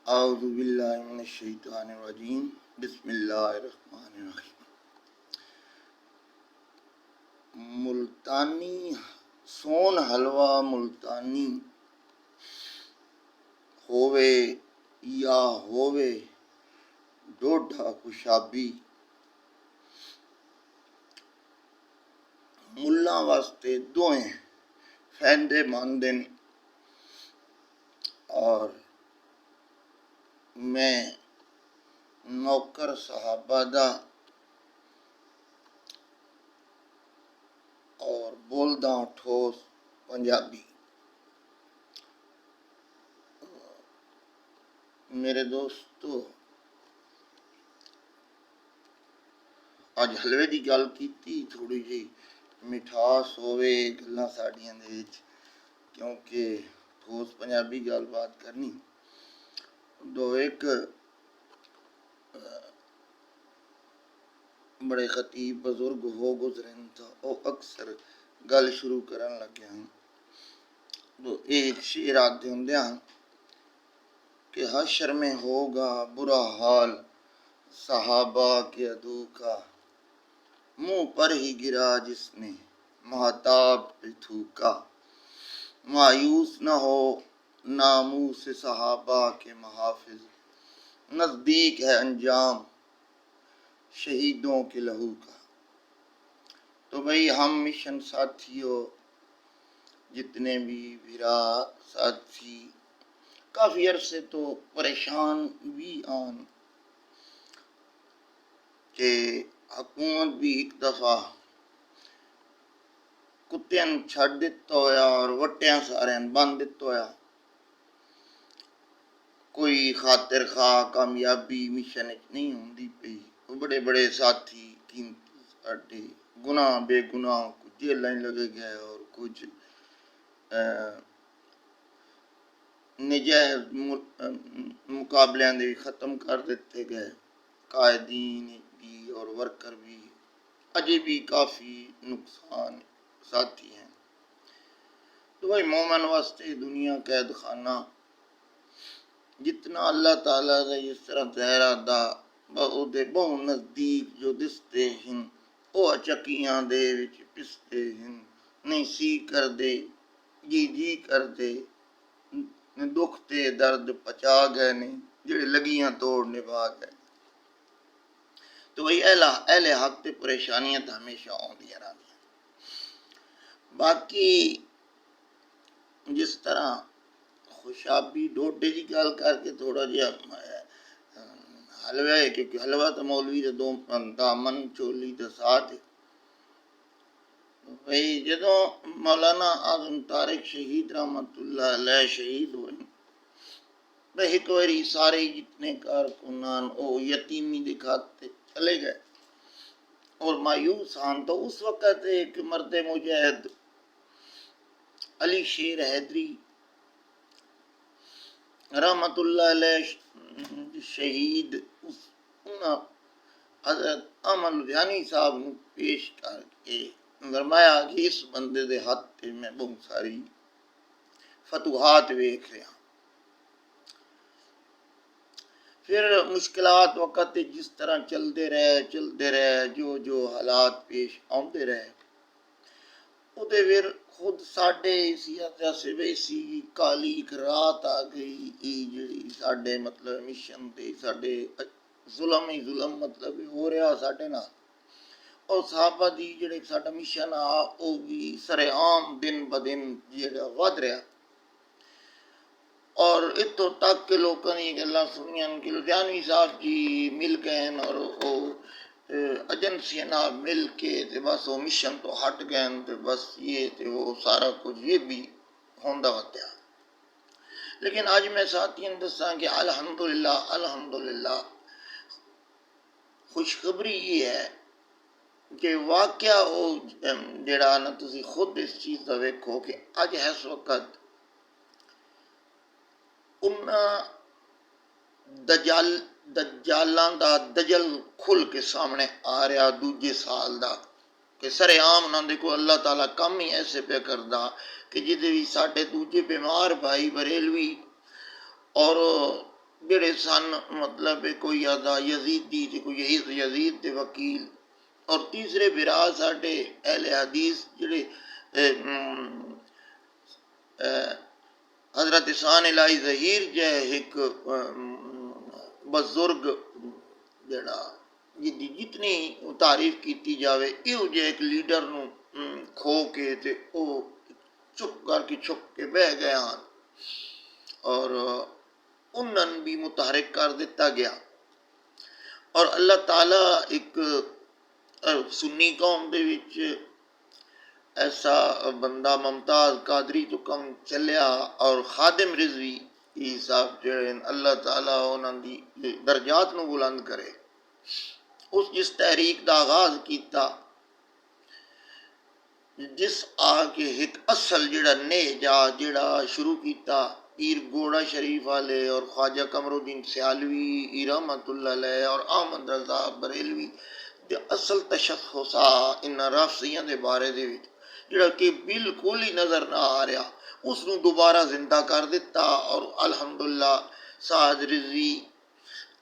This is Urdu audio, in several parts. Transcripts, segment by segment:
اعوذ باللہ من الشیطان الرجیم بسم اللہ الرحمن الرحیم۔ ملتانی سون حلوہ ملتانی ہووے یا ہووے ڈوڈھا خوشابی، ملاں واسطے دوئیں فائدے مند ہیں اور میں نوکر صحابہ دا اور بولدا ٹھوس پنجابی۔ میرے دوستو، اج حلوے دی گل کیتی، تھوڑی جی مٹھاس ہوئے گلاں ساڈیاں دے وچ، کیونکہ ٹھوس پنجابی گل بات کرنی دو ایک بڑے خطیب بزرگ ہو گزرن تھا، او اکثر گل شروع کرن لگے ہیں تو ایک شعر آتے ہوندیاں کہ حشر میں ہوگا برا حال صحابہ کے عدو کا، منہ پر ہی گرا جس نے مہتاب پہ تھوکا، مایوس نہ ہو ناموس صحابہ کے محافظ، نزدیک ہے انجام شہیدوں کے لہو کا۔ تو بھئی ہم مشن ساتھیوں جتنے بھی بھرا ساتھی کافی عرصے تو پریشان بھی آن کہ حکومت بھی ایک دفعہ کتیاں چھڑ دیتا ہویا اور وٹیاں سارے بند دیتا ہویا، کوئی خاطر خواہ کامیابی مشن نہیں ہوندی پئی، بڑے بڑے ساتھی قیمتی ساڈے گناہ بے گناہ کچھ جیلیں لگے گئے اور کچھ نجائز مقابلیاں دے ختم کر دیتے گئے، قائدین بھی اور ورکر بھی، اجے بھی کافی نقصان ساتھی ہیں۔ تو بھائی مومن واسطے دنیا قید خانہ، جتنا اللہ تعالیٰ دا جس طرح ظاہرہ دا بہت نزدیک جو دستے ہیں او چکیاں دے وچ پستے ہیں، نہیں سی کر دے جی کر دے، دکھ تے درد پچا گئے نے جڑے لگیاں توڑ نبھا گئے۔ تو بھئی اہل حق تے پریشانیاں تو ہمیشہ آندیاں رہندیاں۔ باقی جس طرح خوشابی ڈوڈے دی گل کر کے تھوڑا جہا حلوہ ہے، کیونکہ حلوہ تو مولوی دے دامن چولی دے ساتھ ہے۔ بھئی جدوں مولانا اعظم طارق شہید رحمت اللہ علیہ شہید ہوئے، بھئی ایک واری سارے جتنے کارکنان او یتیمی دکھاتے چلے گئے اور مایوس ہاں۔ تو اس وقت ایک مرد مجاہد علی شیر حیدری رحمت اللہ علیہ شہید حضرت احمد لدھیانی صاحب نو پیش کر کے فرمایا کہ اس بندے دے ہاتھ تے میں بہت ساری فتوحات ویکھ رہا۔ پھر مشکلات وقت جس طرح چلتے رہے جو حالات پیش آتے رہے، وہ پھر خود ساڈے سے ویسی کالی ایک رات آ گئی، جڑی ساڈے مطلب مشن تے ساڈے ظلم ہی ظلم مطلب ہو رہا ساڈے نال، اور صحابہ دی جڑے ساڈا مشن آ وہ بھی سرے عام دن بدن جڑا ود رہا۔ اور اتوں تک کہ لوگوں نے گلاں سنیاں کہ لدھیانوی صاحب جی مل گئے اور وہ ایجنسیاں نال مل کے تے بس وہ مشن تو ہٹ گئے تے بس یہ تے وہ سارا کچھ یہ بھی ہوندا وتیا۔ لیکن آج میں ساتھیاں دساں کہ الحمدللہ خوشخبری یہ ہے کہ واقعہ وہ جڑا نا تسی خود اس چیز کا ویکھو کہ اج اس وقت دجالاں دا دجل کھل کے سامنے آ رہا دوجے سال دا، کہ سرے عام نہ دیکھو اللہ تعالیٰ کم ہی ایسے پہ کردا کہ جدے بھی ساڈے دوجے بیمار بھائی بریلوی اور جڑے سن مطلب کوئی آدھا یزیدی تے کوئی یزید دے وکیل، اور تیسرے برا ساڈے اہل حدیث جڑے حضرت سان الہی ظہیر جے ایک بزرگ جڑا جدی جتنی تعریف کیتی جاوے ایو جے ایک لیڈر نو کھو کے تے او چپ کر کے چھپ کے بہ گئے ہاں، اور انہن بھی متحرک کر دیتا گیا۔ اور اللہ تعالیٰ ایک سنی قوم دے وچ ایسا بندہ ممتاز قادری تو کم چلیا، اور خادم رضوی صاحب جڑے اللہ تعالیٰ انہاں دی درجات نو بلند کرے، اس جس تحریک دا آغاز کیتا، جس آ کے ایک اصل جڑا نیجا جڑا شروع کیتا پیر گوڑا شریف والے اور خواجہ قمر الدین سیالوی رحمت اللہ علیہ اور احمد رضا بریلوی دے اصل تشخصا ان رافضیاں دے بارے دے وچ جڑا کہ بالکل ہی نظر نہ آ رہا، اس نو دوبارہ زندہ کر دیتا، اور الحمدللہ سعد رضوی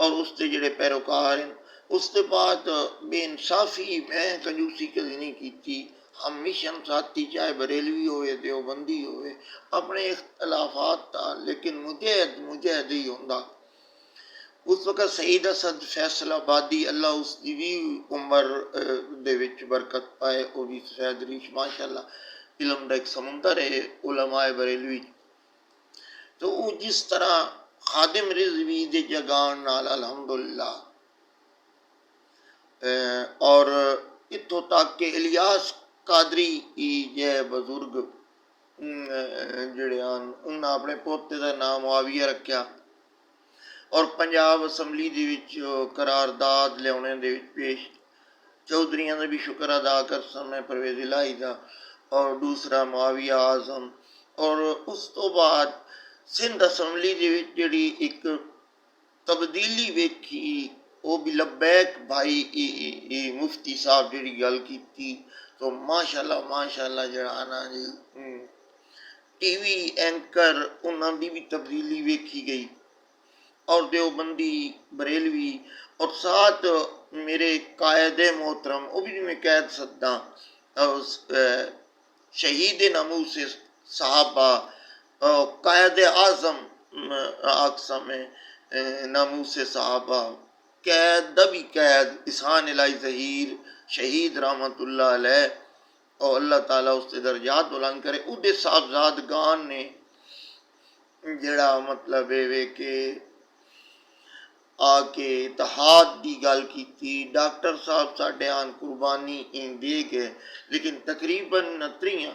اور اس دے جڑے پیروکار ہیں، اس کے بعد بے انصافی میں کنجوسی کدی نہیں کیتی، ہم مشن ساتھی چاہے بریلوی ہوئے دیوبندی ہوئے اپنے اختلافات تھا، لیکن مجاہد ہی ہوندا۔ اس وقت سعید اسد فیصل آبادی اللہ اس دی بھی عمر دے وچ برکت پائے، وہ بھی سید ریش ماشاءاللہ علم دا ایک سمندر ہے علماء بریلوی، تو وہ جس طرح خادم رضوی دے جگان نال الحمدللہ، اور اتھوں تک کہ الیاس قادری جے بزرگ جڑے ہیں انہاں اپنے پوتے دا نام معاویہ رکھیا، اور پنجاب اسمبلی دے وچ قرارداد لیاونے دے وچ پیش چودھریاں دا بھی شکر ادا کر سمے پرویز الہی دا، اور دوسرا معاویہ اعظم، اور اس تو بعد سندھ اسمبلی دے وچ جڑی ایک تبدیلی ویکھی، وہ بھی لبیک بھائی مفتی صاحب جڑی گل کیتی، تو ماشاءاللہ جڑا نا جی ٹی وی اینکر انہاں دی بھی تبدیلی ویکھی گئی، اور دیوبندی بریلوی، اور ساتھ میرے قائد محترم وہ بھی میں قید سکتا شہید ناموس صحابہ، قائد اعظم اقسام ناموس صحابہ، قید دا بھی قید احسان الہی ظہیر شہید رحمت اللہ علیہ، اور اللہ تعالیٰ اس کے درجات بلند کرے، اودے صاحبزادگان نے جڑا مطلب ہے کہ آ کے اتحاد دی گل کیتی، ڈاکٹر صاحب ساڈے آن قربانی دے گئے، لیکن تقریباً نتریاں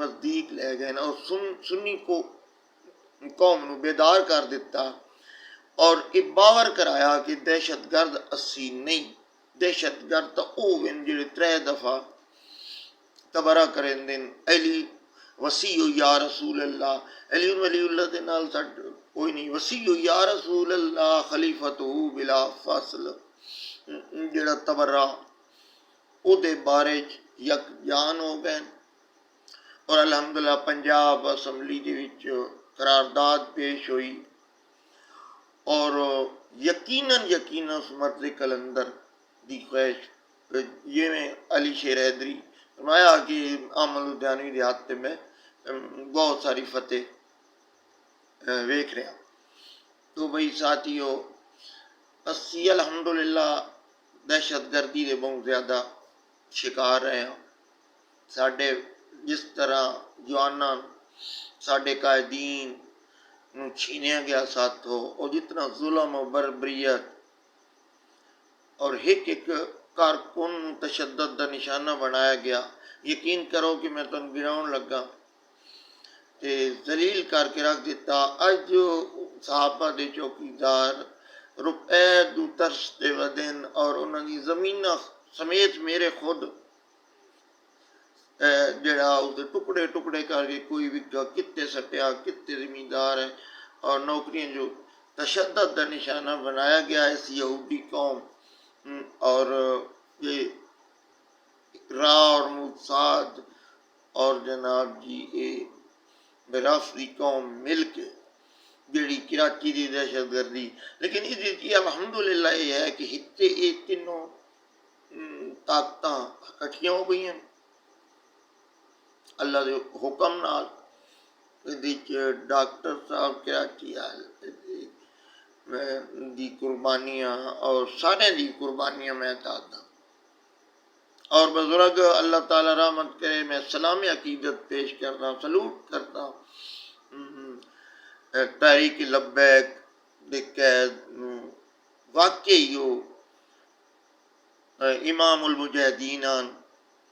نزدیک لے گئے نا، اور سنی کو قوم نو بیدار کر دیتا، اور یہ باور کرایا کہ دہشت گرد اسی نہیں، دہشت گرد تو او ہیں جڑے 3 دفعہ تبرہ کریں دن علی وسیع یا رسول اللہ، علی اللہ دے نال کوئی نہیں، وسیع یا رسول اللہ خلیفتہ بلا فاصل جڑا تبرہ او دے بارے یک جان ہو گئے، اور الحمدللہ پنجاب اسمبلی دے وچ قرارداد پیش ہوئی، اور یقیناً اس مرد کلندر دی خواہش یہ میں علی شیر حیدری فرمایا کہ احمد لدھیانوی دیہات میں بہت ساری فتح ویکھ رہا، تو بھئی ساتھیو اسی الحمدللہ دہشت گردی دے بہت زیادہ شکار رہے ہیں، ساڈے جس طرح جواناں ساڈے قائدین نو چھینیا گیا ساتھوں، اور جتنا ظلم و بربریت، اور ایک کارکن تشدد دا نشانہ بنایا گیا، یقین کرو کہ میں تن گراؤن لگا تے ذلیل کر کے رکھ دیتا، اج جو صحابہ دے چوکیدار روپے دو ترس دے ودن، اور انہاں دی زمینہ سمیت میرے خود جڑا اس ٹکڑے کر کے کوئی بھی کتے سٹیا کتے زمیندار ہیں، اور نوکریاں جو تشدد دا نشانہ بنایا گیا ہے اس یہودی قوم، اور یہ را اور موساد اور جناب جی رافضی قوم مل کے جیڑی کراچی دی دہشت گردی، لیکن یہ الحمدللہ یہ ہے کہ ہتے یہ تینوں طاقتاں کٹھیاں ہو گئی ہیں اللہ دے حکم نال۔ ڈاکٹر صاحب کراچی دی قربانیاں اور سارے دی قربانیاں میں دادا اور بزرگ اللہ تعالی رحمت کرے، میں سلام عقیدت پیش کرتا، سلوٹ کرتا تحریک لبیک دے قید واقعی امام المجاہدین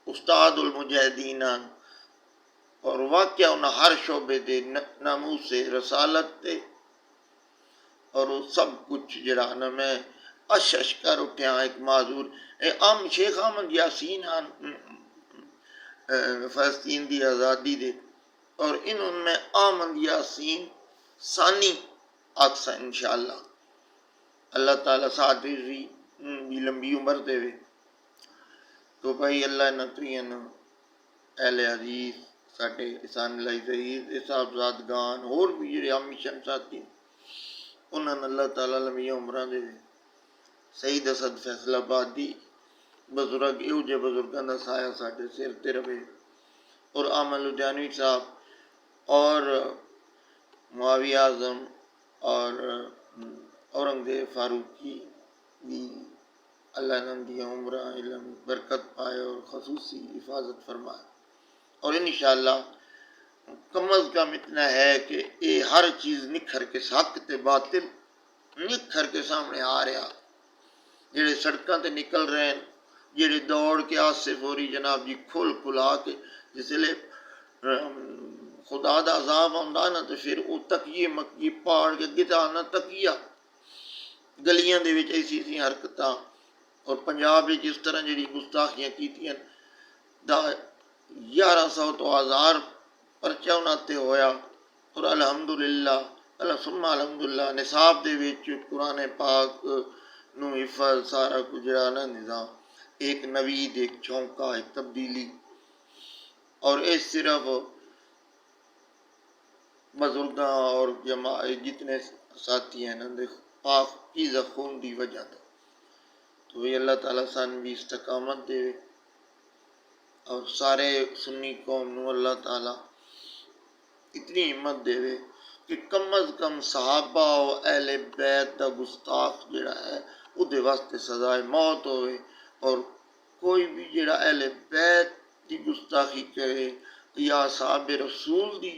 استاد المجاہدین اور واقعہ انہاں ہر شعبے دے ناموس رسالت تے اور وہ سب کچھ جڑا نا میں اش کر اٹھیا ایک معذور شیخ احمد یاسین فلسطین دی آزادی دے اور انہوں میں احمد یاسین ثانی آکسا انشاءاللہ اللہ تعالیٰ ساتھ بھی لمبی عمر دے وے۔ تو بھائی اللہ نترین اہل حدیث ساٹھے احسان اللہ ظہیر صاحبزادگان اور بھی جڑے مشن ساتھی انہوں نے اللہ تعالیٰ لمبی عمرہ دے وے۔ سید اسد فیصل آبادی بزرگ ایو جے بزرگان دا سایہ ساٹھے سر تے رہے اور آمن لدھیانوی صاحب اور معاویہ اعظم اور اورنگزیب فاروقی بھی اللہ نندی عمرہ علم برکت پائے اور خصوصی حفاظت فرمائے۔ اور انشاءاللہ کم از کم اتنا ہے کہ یہ ہر چیز نکھر کے حق تے باطل نکھر کے سامنے آ رہا، جڑے سڑکاں تے نکل رہے ہیں، جڑے دوڑ کے آصف ہوری جناب جی کھلا کے جس لئے خدا دا عذاب آمدہ نا تو پھر وہ تکیے مکیے پاڑ کے گتا نا تکیہ گلیاں دے وچ ایسی حرکتاں اور پنجاب وچ اس طرح جڑی گستاخیاں کیتیاں دا 1100 تو 1000 پرچہ انہاں ہویا اور الحمدللہ ثم الحمدللہ نصاب دے وچ قرآن پاک نو حفظ سارا کجرا نا نظام ایک نوید ایک چونکا ایک تبدیلی اور اس صرف بزرگاں اور جتنے ساتھی ہیں پاک کی خون دی وجہ دا تو یہ اللہ تعالیٰ سان بھی استقامت دے اور سارے سنی قوم نو اللہ تعالیٰ اتنی ہمت دے کہ کم از کم صحابہ و اہل بیت دا گستاخ جڑا ہے او دے واسطے سزائے موت ہوئے اور کوئی بھی جڑا اہل بیت دی گستاخی کرے یا صحاب رسول دی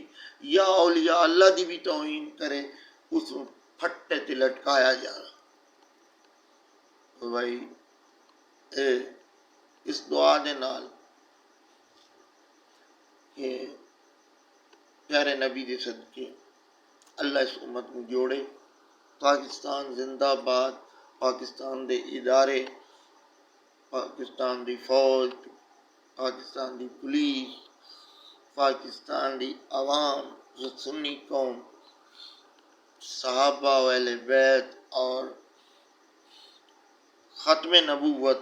یا اولیاء اللہ دی بھی توہین کرے اس پھٹے تے لٹکایا جا رہا۔ تو بھائی اس دعا دے نال کہ پیارے نبی دے صدقے اللہ اس امت کو جوڑے، پاکستان زندہ باد، پاکستان دے ادارے، پاکستان دی فوج، پاکستان دی پولیس، پاکستان دی عوام، سنی قوم، صحابہ و اہل بیت اور ختم نبوت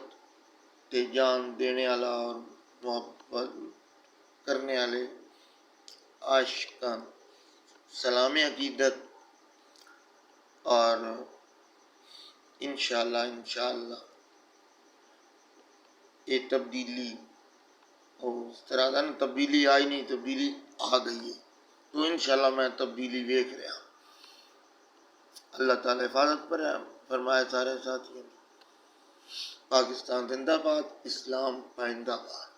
تے جان دینے والا اور محبت کرنے والے عاشقان سلام عقیدت اور انشاءاللہ یہ تبدیلی اور اس طرح دا تبدیلی آئی نہیں، تبدیلی آ گئی ہے تو انشاءاللہ میں تبدیلی دیکھ رہا۔ اللہ تعالیٰ حفاظت پر فرمائے سارے ساتھیوں۔ پاکستان زندہ باد، اسلام پائندہ باد۔